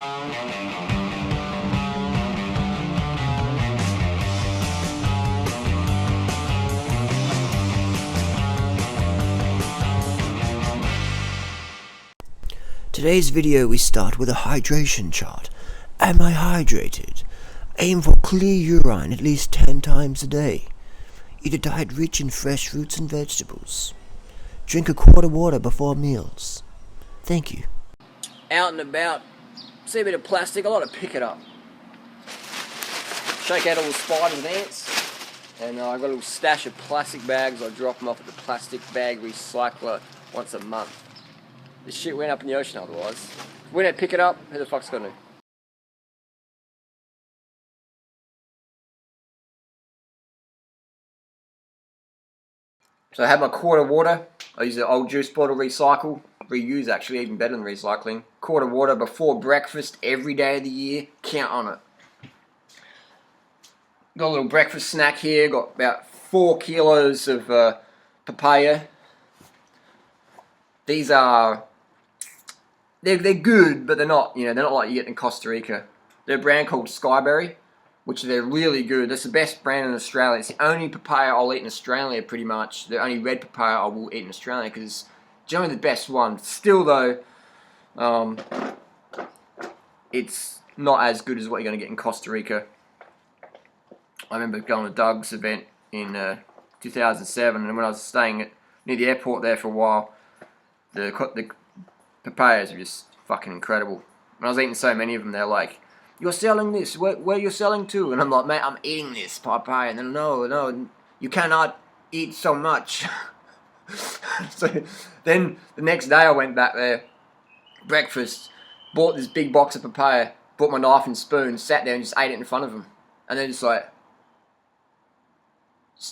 Today's video we start with a hydration chart. Am I hydrated? Aim for clear urine at least 10 times a day. Eat a diet rich in fresh fruits and vegetables. Drink a quart of water before meals. Thank you. Out and about, see a bit of plastic, I like to pick it up. Shake out all the spiders and ants. And I've got a little stash of plastic bags. I drop them off at the plastic bag recycler once a month. This shit went up in the ocean otherwise. If we don't pick it up, who the fuck's gonna? So I have my quart of water. I use an old juice bottle recycle. Reuse actually, even better than recycling. Quart of water before breakfast every day of the year. Count on it. Got a little breakfast snack here. Got about 4 kilos of papaya. These are... They're good, but they're not, they're not like you get in Costa Rica. They're a brand called Skyberry, which they're really good. That's the best brand in Australia. It's the only papaya I'll eat in Australia, pretty much. The only red papaya I will eat in Australia, because it's generally the best one. Still, though, it's not as good as what you're going to get in Costa Rica. I remember going to Doug's event in 2007, and when I was staying near the airport there for a while, the papayas are just fucking incredible. When I was eating so many of them, they're like, "You're selling this, where you're selling to?" And I'm like, "Mate, I'm eating this papaya." And then, no, you cannot eat so much. So then the next day I went back there, breakfast, bought this big box of papaya, brought my knife and spoon, sat there and just ate it in front of them. And then just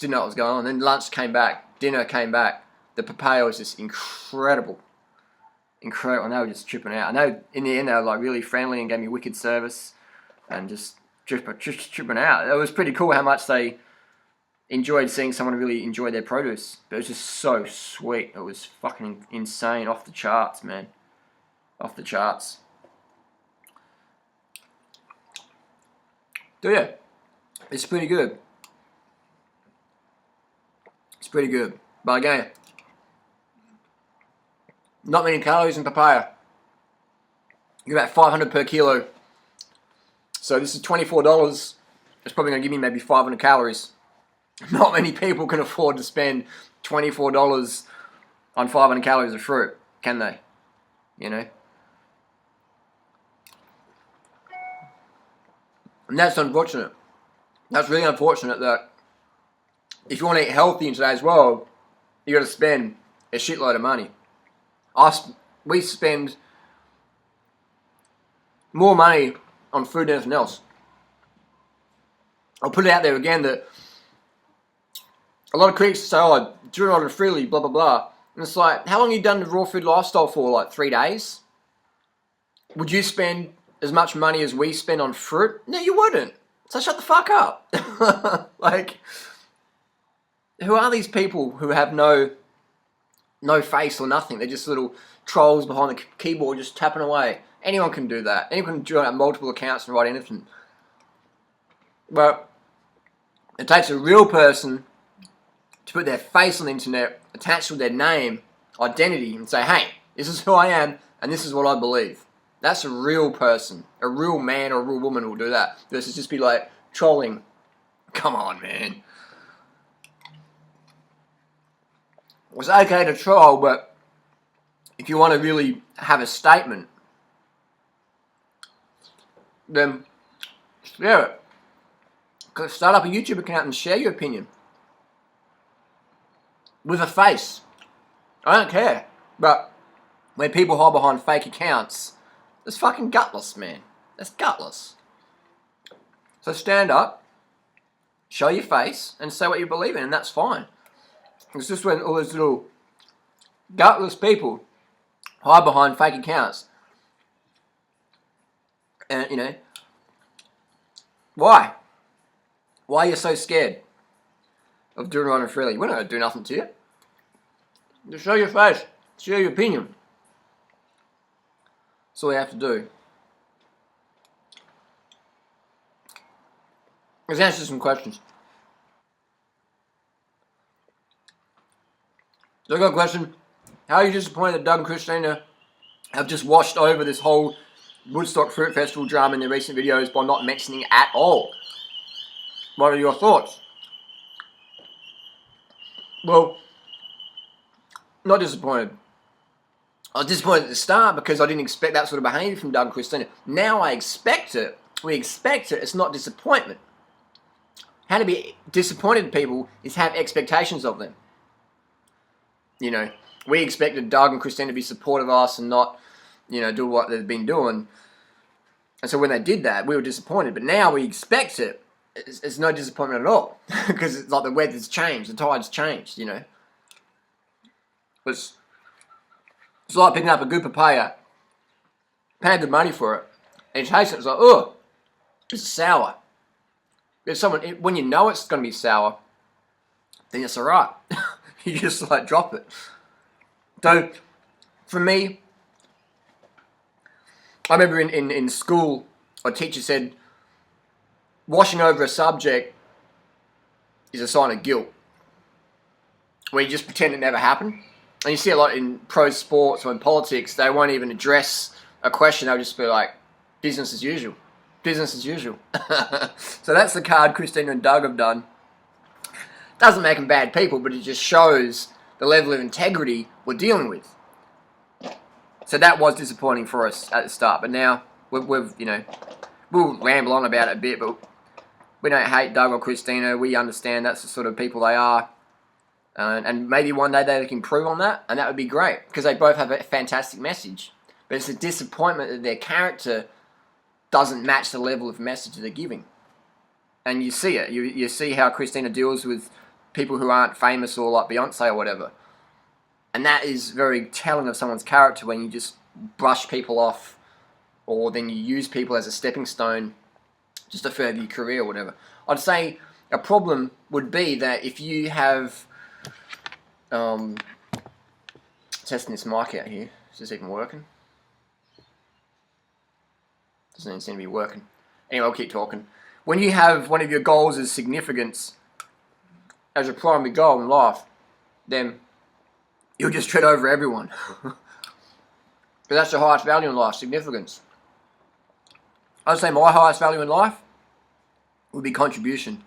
didn't know what was going on. Then lunch came back, dinner came back. The papaya was just incredible. Incredible, and they were just tripping out. I know in the end they were like really friendly and gave me wicked service and just tripping out. It was pretty cool how much they enjoyed seeing someone really enjoy their produce. But it was just so sweet. It was fucking insane, off the charts, man. Off the charts. So yeah, it's pretty good. It's pretty good. But again, not many calories in papaya. You're about 500 per kilo. So this is $24. It's probably going to give me maybe 500 calories. Not many people can afford to spend $24 on 500 calories of fruit, can they? And that's unfortunate. That's really unfortunate that if you want to eat healthy in today's world, you got to spend a shitload of money. We spend more money on food than anything else. I'll put it out there again that a lot of critics say, "Oh, do it on freely, blah, blah, blah." And it's like, how long have you done the raw food lifestyle for? Like 3 days? Would you spend as much money as we spend on fruit? No, you wouldn't. So shut the fuck up. Like, who are these people who have no face or nothing? They're just little trolls behind the keyboard just tapping away. Anyone can do that. Anyone can join up multiple accounts and write anything. But it takes a real person to put their face on the internet, attached with their name, identity, and say, "Hey, this is who I am, and this is what I believe." That's a real person. A real man or a real woman will do that. Versus just be like, trolling. Come on, man. It's okay to troll, but if you want to really have a statement, then share it. Start up a YouTube account and share your opinion. With a face. I don't care. But when people hide behind fake accounts, that's fucking gutless, man. That's gutless. So stand up, show your face, and say what you believe in, and that's fine. It's just when all those little gutless people hide behind fake accounts. And, why? Why are you so scared of doing it on freely? We're not going to do nothing to you. Just show your face. Share your opinion. That's all you have to do. Let's answer some questions. So I got a question. How are you disappointed that Doug and Christina have just washed over this whole Woodstock Fruit Festival drama in their recent videos by not mentioning it at all? What are your thoughts? Well, not disappointed. I was disappointed at the start because I didn't expect that sort of behaviour from Doug and Christina. Now I expect it. We expect it. It's not disappointment. How to be disappointed in people is have expectations of them. You know, we expected Doug and Christina to be supportive of us and not, do what they've been doing. And so when they did that, we were disappointed. But now we expect it. It's no disappointment at all. Because it's like the weather's changed. The tide's changed, It's like picking up a good papaya, paying good money for it, and you taste it, it's like, oh, it's sour. When you know it's going to be sour, then it's alright. You just drop it. So, for me, I remember in school, a teacher said, washing over a subject is a sign of guilt. Where you just pretend it never happened. And you see a lot in pro sports or in politics, they won't even address a question, they'll just be like, business as usual. Business as usual. So that's the card Christina and Doug have done. Doesn't make them bad people, but it just shows the level of integrity we're dealing with. So that was disappointing for us at the start, but now we'll ramble on about it a bit, but we don't hate Doug or Christina. We understand that's the sort of people they are. And maybe one day they can improve on that, and that would be great, because they both have a fantastic message. But it's a disappointment that their character doesn't match the level of message they're giving. And you see it. You see how Christina deals with people who aren't famous or like Beyonce or whatever. And that is very telling of someone's character when you just brush people off, or then you use people as a stepping stone just to further your career or whatever. I'd say a problem would be that if you have... testing this mic out here. Is this even working? Doesn't even seem to be working. Anyway, I'll keep talking. When you have one of your goals as significance as your primary goal in life, then you'll just tread over everyone. Because that's your highest value in life, significance. I'd say my highest value in life would be contribution.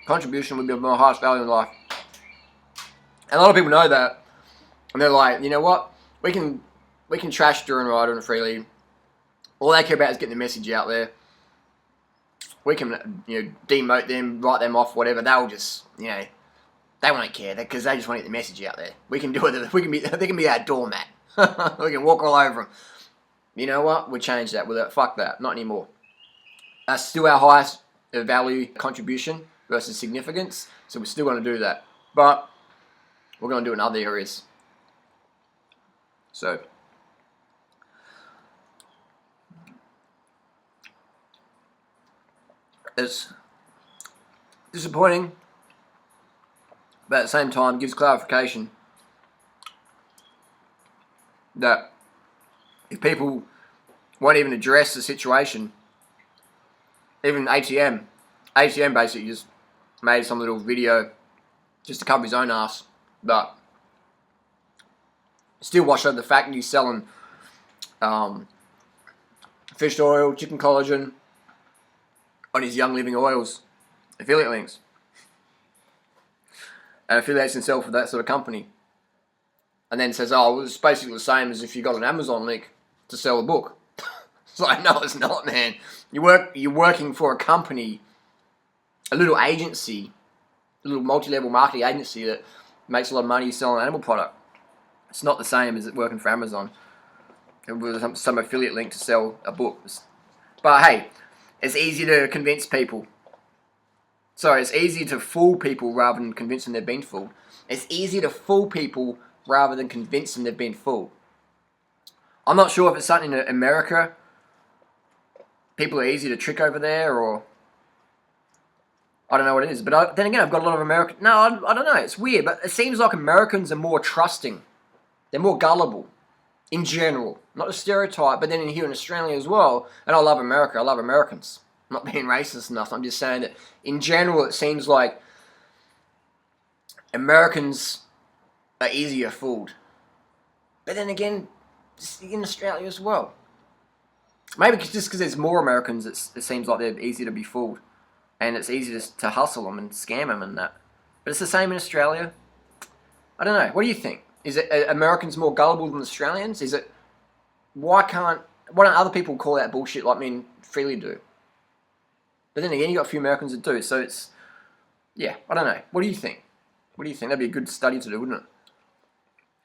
Contribution would be my highest value in life. And a lot of people know that, and they're like, you know what? We can trash Drew and Ryder and Freely. All they care about is getting the message out there. We can, demote them, write them off, whatever. They'll just, they won't care because they just want to get the message out there. We can do it. They can be our doormat. We can walk all over them. You know what? We'll change that. Fuck that. Not anymore. That's still our highest value contribution versus significance. So we're still going to do that. But we're going to do it in other areas. So, it's disappointing, but at the same time gives clarification that if people won't even address the situation, even ATM basically just made some little video just to cover his own ass, but still wash over the fact that he's selling fish oil, chicken collagen on his Young Living Oils affiliate links. And affiliates himself with that sort of company. And then says, oh, well, it's basically the same as if you got an Amazon link to sell a book. It's like, no, it's not, man. You're working for a company, a little agency, a little multi-level marketing agency that makes a lot of money selling an animal product. It's not the same as it working for Amazon with some affiliate link to sell a book. But hey, it's easy to convince people. Sorry, it's easy to fool people rather than convince them they've been fooled. It's easy to fool people rather than convince them they've been fooled. I'm not sure if it's something in America. People are easy to trick over there, or I don't know what it is. But then again, I've got a lot of American... No, I don't know. It's weird, but it seems like Americans are more trusting. They're more gullible, in general. Not a stereotype, but then here in Australia as well. And I love America. I love Americans. I'm not being racist enough. I'm just saying that in general, it seems like Americans are easier fooled. But then again, in Australia as well. Maybe just because there's more Americans, it seems like they're easier to be fooled. And it's easier to hustle them and scam them and that. But it's the same in Australia. I don't know. What do you think? Is it Americans more gullible than Australians? Is it... Why don't other people call that bullshit like me and Freely do? But then again, you got a few Americans that do. So it's... Yeah, I don't know. What do you think? What do you think? That'd be a good study to do, wouldn't it?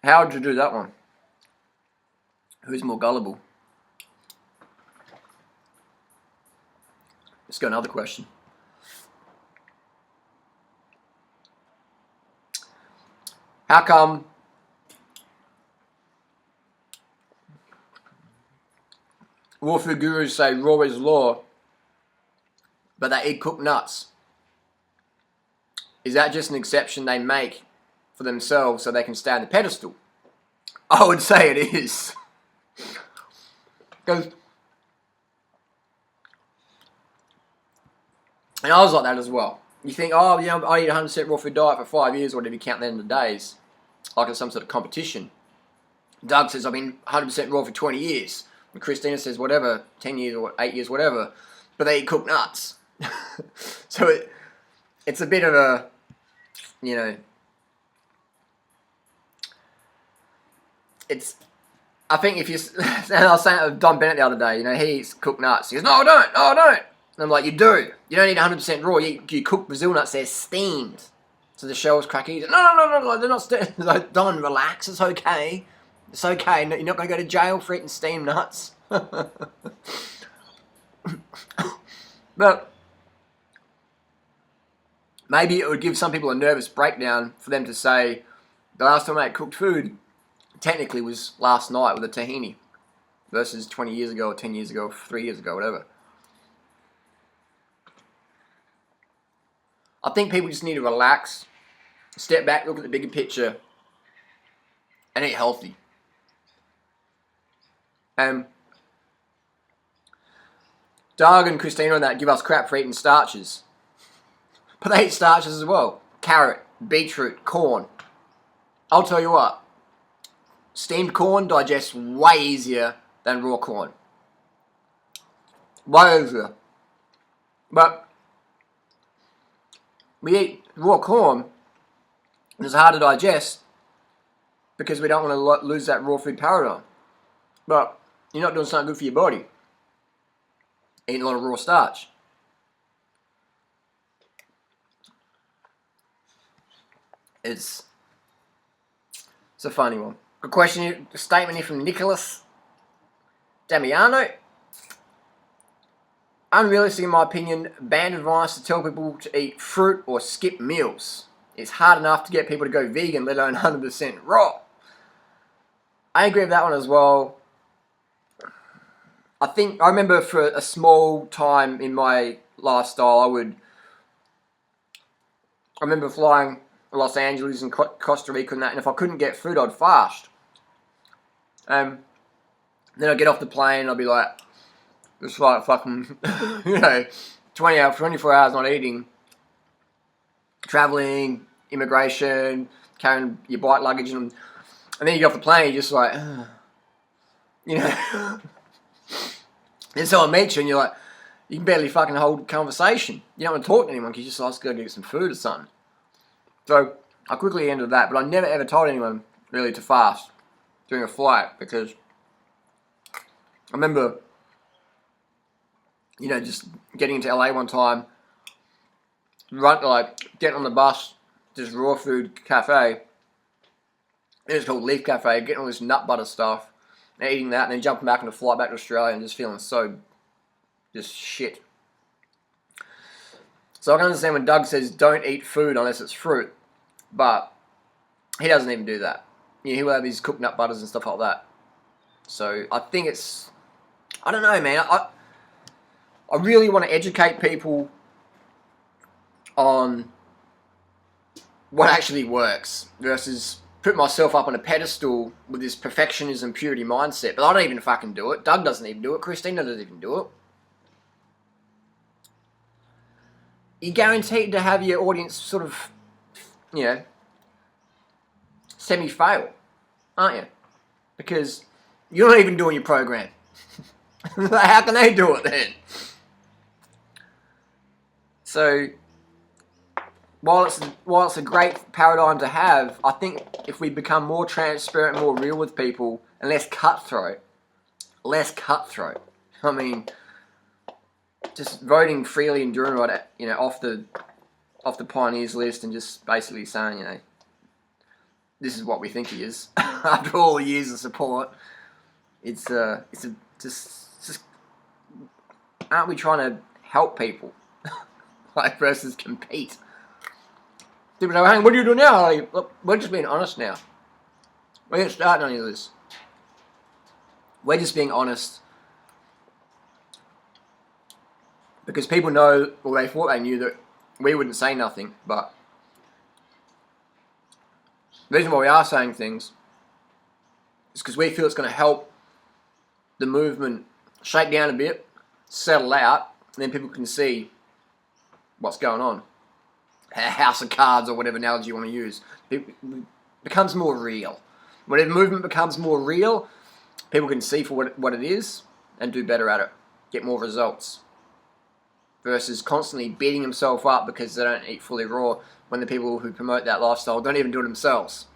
How would you do that one? Who's more gullible? Let's go another question. How come raw food gurus say raw is law, but they eat cooked nuts? Is that just an exception they make for themselves so they can stay on the pedestal? I would say it is. Because, and I was like that as well. You think, oh, you know, I eat a 100% raw food diet for 5 years, or whatever you count that in the days, like it's some sort of competition. Doug says, I've been 100% raw for 20 years. And Christina says, whatever, 10 years or 8 years, whatever. But they eat cooked nuts. So it's a bit of a, you know, it's, I think if you, and I was saying to Don Bennett the other day, you know, he eats cooked nuts. He goes, no, I don't, no, I don't. And I'm like, you do. You don't eat 100% raw. You cook Brazil nuts, they're steamed. So the shells crack easy. No, they're not steamed. Like, Don, relax, it's okay. It's okay, you're not going to go to jail for eating steamed nuts. But maybe it would give some people a nervous breakdown for them to say, the last time I ate cooked food, technically was last night with a tahini versus 20 years ago or 10 years ago or 3 years ago, whatever. I think people just need to relax, step back, look at the bigger picture, and eat healthy. Doug and Christina and that give us crap for eating starches. But they eat starches as well. Carrot, beetroot, corn. I'll tell you what, steamed corn digests way easier than raw corn. Way easier. But we eat raw corn, and it's hard to digest because we don't want to lose that raw food paradigm. But you're not doing something good for your body. Eating a lot of raw starch. It's a funny one. A question here, a statement here from Nicholas Damiano. Unrealistic in my opinion, banned advice to tell people to eat fruit or skip meals. It's hard enough to get people to go vegan, let alone 100% raw. I agree with that one as well. I remember for a small time in my lifestyle, I remember flying to Los Angeles and Costa Rica and that, and if I couldn't get food, I'd fast. Then I'd get off the plane and I'd be like, just like fucking, 24 hours not eating, traveling, immigration, carrying your bike luggage, and then you get off the plane, you're just like, Then someone meets you and you're like, you can barely fucking hold a conversation. You don't want to talk to anyone because you're just like, let's go get some food or something. So I quickly ended that, but I never ever told anyone really to fast during a flight because I remember, just getting into LA one time, getting on the bus, this raw food cafe. It's called Leaf Cafe, getting all this nut butter stuff, and eating that, and then jumping back on the flight back to Australia and just feeling so just shit. So I can understand when Doug says don't eat food unless it's fruit, but he doesn't even do that. He'll have his cooked nut butters and stuff like that. So I think it's, I don't know, man. I really want to educate people on what actually works versus put myself up on a pedestal with this perfectionism, purity mindset. But I don't even fucking do it. Doug doesn't even do it. Christina doesn't even do it. you're guaranteed to have your audience sort of, you know, semi-fail, aren't you? Because you're not even doing your program. How can they do it then? So, while it's a great paradigm to have, I think if we become more transparent, more real with people, and less cutthroat. I mean, just voting freely and doing right, you know, off the pioneers list, and just basically saying, you know, this is what we think he is. After all the years of support, it's just aren't we trying to help people, like, versus compete? People say, "Hey, what are you doing now?" Like, look, we're just being honest now. We didn't start any of this. We're just being honest because people know, or they thought they knew, that we wouldn't say nothing. But the reason why we are saying things is because we feel it's going to help the movement shake down a bit, settle out, and then people can see what's going on. A house of cards, or whatever analogy you want to use, it becomes more real. When a movement becomes more real, people can see for what it is and do better at it, get more results, versus constantly beating themselves up because they don't eat fully raw, when the people who promote that lifestyle don't even do it themselves.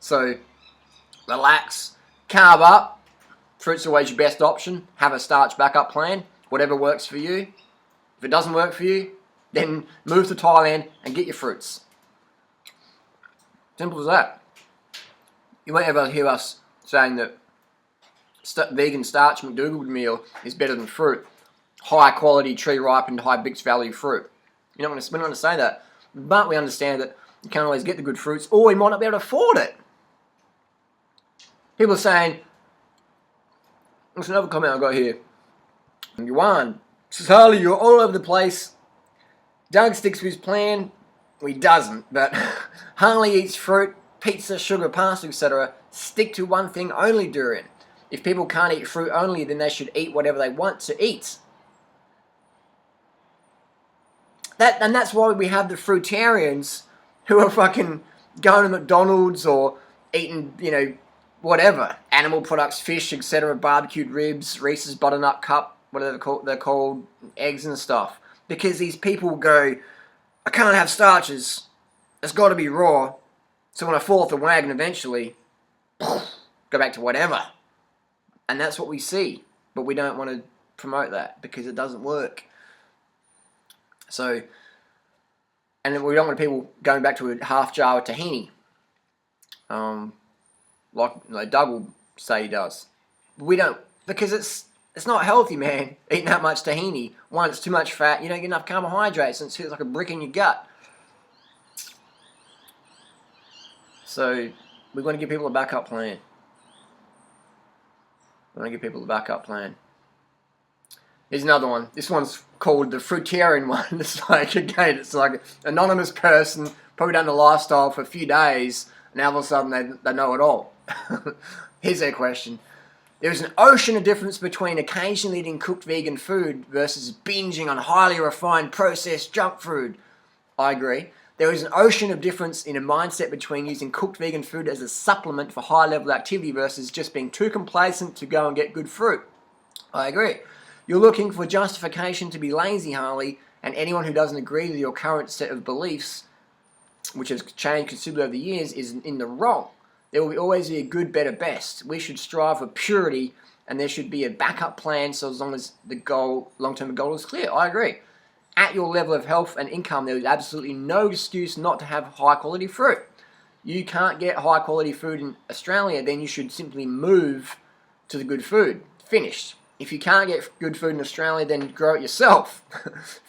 So relax, carb up. Fruit's always your best option. Have a starch backup plan, whatever works for you. If it doesn't work for you, then move to Thailand and get your fruits. Simple as that. You won't ever hear us saying that vegan starch McDougall meal is better than fruit. High quality, tree ripened, high mixed value fruit. We're not going to say that. But we understand that you can't always get the good fruits, or we might not be able to afford it. People are saying, there's another comment I got here. Yuan says, "Harley, you're all over the place. Doug sticks to his plan." Well, he doesn't, but Harley eats fruit, pizza, sugar, pasta, etc. Stick to one thing only, Durian. If people can't eat fruit only, then they should eat whatever they want to eat. And that's why we have the fruitarians who are fucking going to McDonald's or eating, you know, whatever, animal products, fish, etc., barbecued ribs, Reese's Butternut Cup, whatever they're called, eggs and stuff. Because these people go, I can't have starches, it's got to be raw. So when I fall off the wagon eventually, go back to whatever. And that's what we see. But we don't want to promote that because it doesn't work. So, and then we don't want people going back to a half jar of tahini. Like Doug will say he does. We don't, because it's not healthy, man, eating that much tahini. One, it's too much fat, you don't get enough carbohydrates, and it feels like a brick in your gut. So, we want to give people a backup plan. Here's another one. This one's called the fruitarian one. It's like, again, it's like an anonymous person, probably done the lifestyle for a few days, and all of a sudden they know it all. Here's their question. There is an ocean of difference between occasionally eating cooked vegan food versus binging on highly refined processed junk food. I agree. There is an ocean of difference in a mindset between using cooked vegan food as a supplement for high-level activity versus just being too complacent to go and get good fruit. I agree. You're looking for justification to be lazy, Harley, and anyone who doesn't agree with your current set of beliefs, which has changed considerably over the years, is in the wrong. There will always be a good, better, best. We should strive for purity, and there should be a backup plan so as long as the long-term goal is clear. I agree. At your level of health and income, there is absolutely no excuse not to have high-quality fruit. You can't get high-quality food in Australia, then you should simply move to the good food. Finished. If you can't get good food in Australia, then grow it yourself.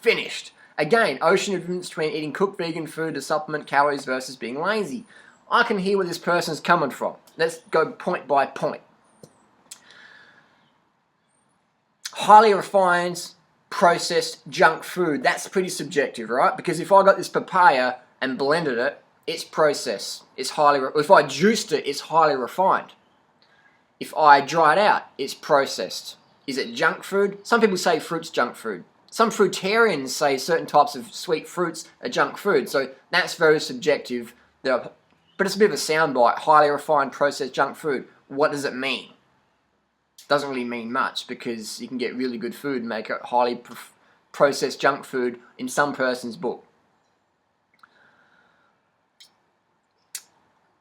Finished. Again, ocean of difference between eating cooked vegan food to supplement calories versus being lazy. I can hear where this person's coming from. Let's go point by point. Highly refined, processed junk food. That's pretty subjective, right? Because if I got this papaya and blended it, it's processed. It's if I juiced it, it's highly refined. If I dry it out, it's processed. Is it junk food? Some people say fruit's junk food. Some fruitarians say certain types of sweet fruits are junk food, so that's very subjective. But it's a bit of a soundbite. Highly refined, processed junk food. What does it mean? Doesn't really mean much, because you can get really good food and make it highly processed junk food in some person's book.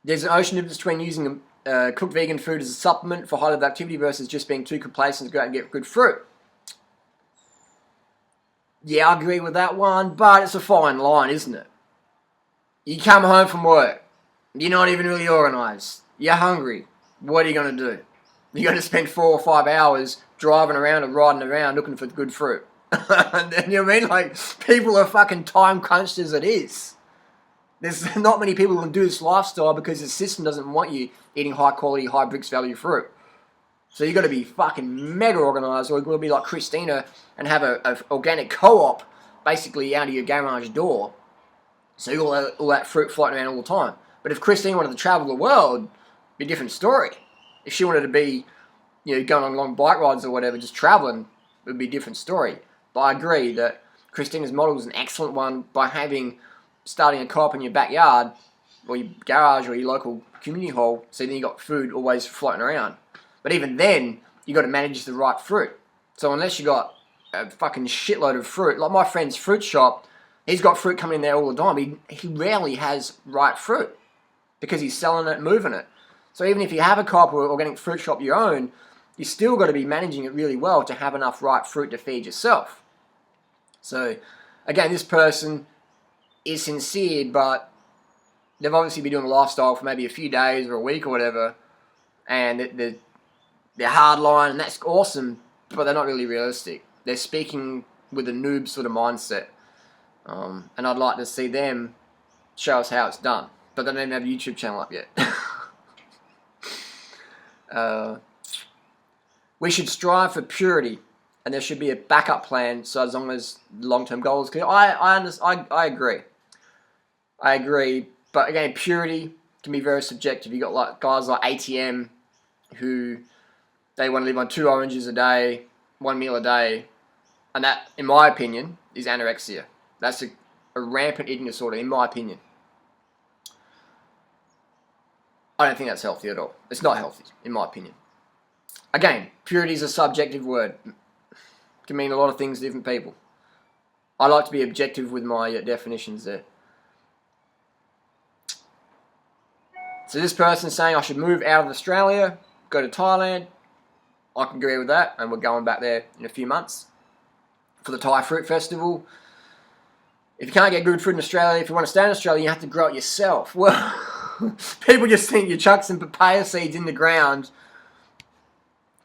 There's an ocean difference between using cooked vegan food as a supplement for high level activity versus just being too complacent to go out and get good fruit. Yeah, I agree with that one, but it's a fine line, isn't it? You come home from work, you're not even really organised, you're hungry, what are you going to do? You're going to spend 4 or 5 hours driving around and riding around looking for good fruit. And then, you know what I mean? Like, people are fucking time crunched as it is. There's not many people who can do this lifestyle because the system doesn't want you eating high quality, high bricks value fruit. So you got to be fucking mega organised, or you're going to be like Christina and have an organic co-op basically out of your garage door. So you got all that fruit floating around all the time. But if Christina wanted to travel the world, it'd be a different story. If she wanted to be, going on long bike rides or whatever, just traveling, it would be a different story. But I agree that Christina's model is an excellent one by starting a co-op in your backyard or your garage or your local community hall, so then you got food always floating around. But even then, you got to manage the right fruit. So unless you got a fucking shitload of fruit, like my friend's fruit shop, he's got fruit coming in there all the time. He rarely has ripe fruit because he's selling it, moving it. So even if you have a co-op or organic fruit shop your own, you still got to be managing it really well to have enough ripe fruit to feed yourself. So again, this person is sincere, but they've obviously been doing a lifestyle for maybe a few days or a week or whatever, and they're hardline, and that's awesome, but they're not really realistic. They're speaking with a noob sort of mindset, and I'd like to see them show us how it's done, but they don't even have a YouTube channel up yet. We should strive for purity, and there should be a backup plan, so as long as long-term goals. I agree. I agree, but again, purity can be very subjective. You got like guys like ATM who they want to live on 2 oranges a day, 1 meal a day, and that, in my opinion, is anorexia. That's a rampant eating disorder, in my opinion. I don't think that's healthy at all. It's not healthy, in my opinion. Again, purity is a subjective word. It can mean a lot of things to different people. I like to be objective with my definitions there. So this person's saying I should move out of Australia, go to Thailand. I can agree with that, and we're going back there in a few months for the Thai Fruit Festival. If you can't get good fruit in Australia, if you want to stay in Australia, you have to grow it yourself. Well, people just think you chuck some papaya seeds in the ground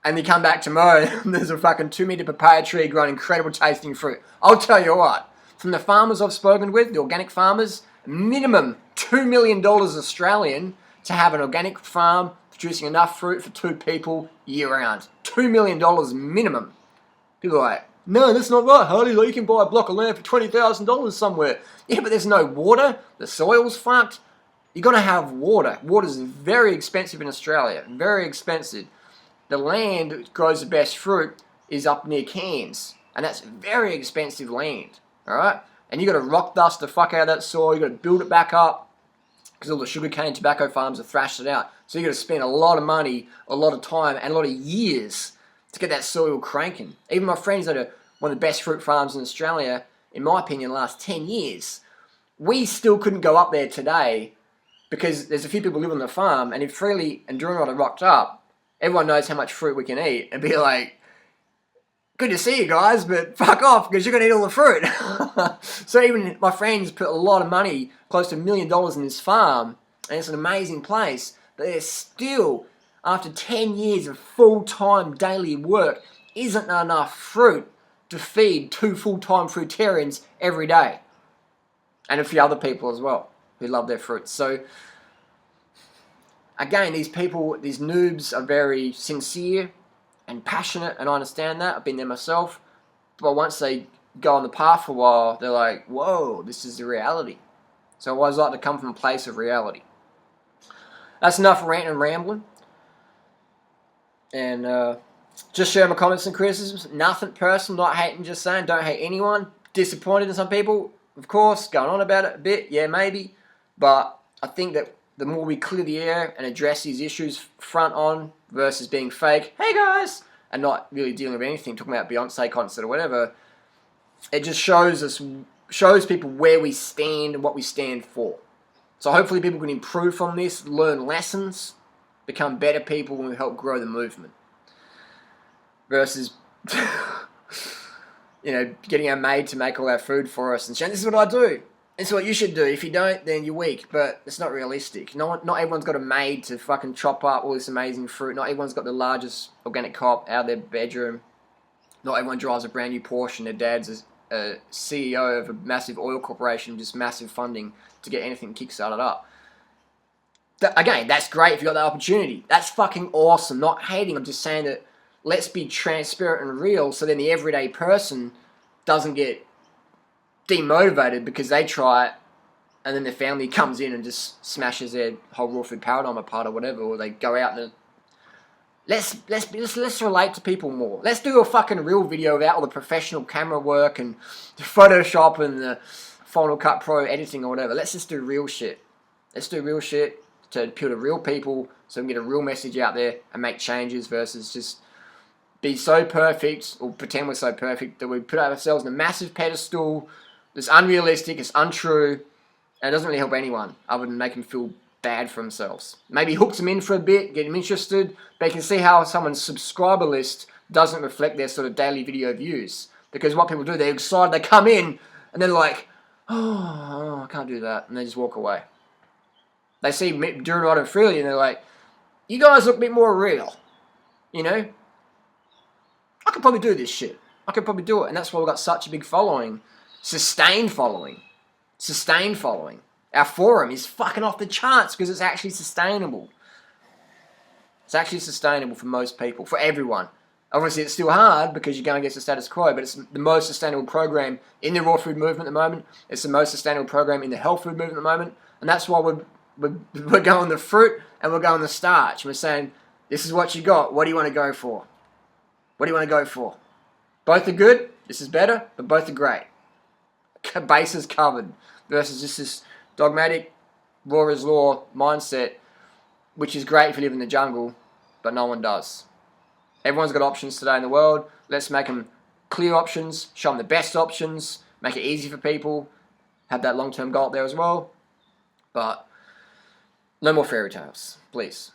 and you come back tomorrow and there's a fucking 2-meter papaya tree growing incredible tasting fruit. I'll tell you what, from the farmers I've spoken with, the organic farmers, minimum $2 million Australian to have an organic farm producing enough fruit for 2 people year round. $2 million minimum. People are like, no, that's not right, Harley. Like, you can buy a block of land for $20,000 somewhere. Yeah, but there's no water. The soil's fucked. You've got to have water. Water's very expensive in Australia. Very expensive. The land that grows the best fruit is up near Cairns. And that's very expensive land. Alright? And you've got to rock dust the fuck out of that soil. You've got to build it back up. Because all the sugarcane tobacco farms have thrashed it out. So you've got to spend a lot of money, a lot of time, and a lot of years to get that soil cranking. Even my friends that are one of the best fruit farms in Australia, in my opinion, the last 10 years, we still couldn't go up there today because there's a few people who live on the farm, and if Freely and Durham are rocked up, everyone knows how much fruit we can eat, and be like, good to see you guys, but fuck off because you're going to eat all the fruit. So even my friends put a lot of money, close to $1 million in this farm, and it's an amazing place, but they're still, after 10 years of full-time daily work, isn't enough fruit to feed 2 full-time fruitarians every day. And a few other people as well who love their fruits. So, again, these people, these noobs are very sincere and passionate, and I understand that. I've been there myself. But once they go on the path for a while, they're like, whoa, this is the reality. So I always like to come from a place of reality. That's enough ranting and rambling. And Just share my comments and criticisms. Nothing personal, not hating, just saying. Don't hate anyone. Disappointed in some people, of course. Going on about it a bit, yeah, maybe. But I think that the more we clear the air and address these issues front on versus being fake, hey guys, and not really dealing with anything, talking about Beyonce concert or whatever, it just shows people where we stand and what we stand for. So hopefully people can improve from this, learn lessons, become better people, and help grow the movement. Versus, getting our maid to make all our food for us and saying, this is what I do. This is what you should do. If you don't, then you're weak. But it's not realistic. Not everyone's got a maid to fucking chop up all this amazing fruit. Not everyone's got the largest organic co-op out of their bedroom. Not everyone drives a brand new Porsche and their dad's a CEO of a massive oil corporation, just massive funding to get anything kickstarted up. Again, that's great if you got that opportunity. That's fucking awesome. Not hating. I'm just saying that let's be transparent and real so then the everyday person doesn't get demotivated because they try it and then their family comes in and just smashes their whole raw food paradigm apart or whatever, or they go out and let's relate to people more. Let's do a fucking real video without all the professional camera work and the Photoshop and the Final Cut Pro editing or whatever. Let's just do real shit. Let's do real shit to appeal to real people so we can get a real message out there and make changes versus just be so perfect or pretend we're so perfect that we put ourselves on a massive pedestal that's unrealistic, it's untrue, and it doesn't really help anyone other than make them feel bad for themselves. Maybe hooks them in for a bit, get them interested, but you can see how someone's subscriber list doesn't reflect their sort of daily video views. Because what people do, they're excited, they come in, and they're like, oh, I can't do that, and they just walk away. They see doing right and freely, and they're like, you guys look a bit more real, I could probably do this shit. I could probably do it. And that's why we've got such a big following. Sustained following. Our forum is fucking off the charts because it's actually sustainable. It's actually sustainable for most people, for everyone. Obviously, it's still hard because you're going against the status quo, but it's the most sustainable program in the raw food movement at the moment. It's the most sustainable program in the health food movement at the moment. And that's why we're going the fruit and we're going the starch. We're saying, this is what you got. What do you want to go for? What do you want to go for? Both are good. This is better, but both are great. Bases covered versus just this dogmatic, raw is law mindset, which is great if you live in the jungle, but no one does. Everyone's got options today in the world. Let's make them clear options, show them the best options, make it easy for people, have that long-term goal there as well. But no more fairy tales, please.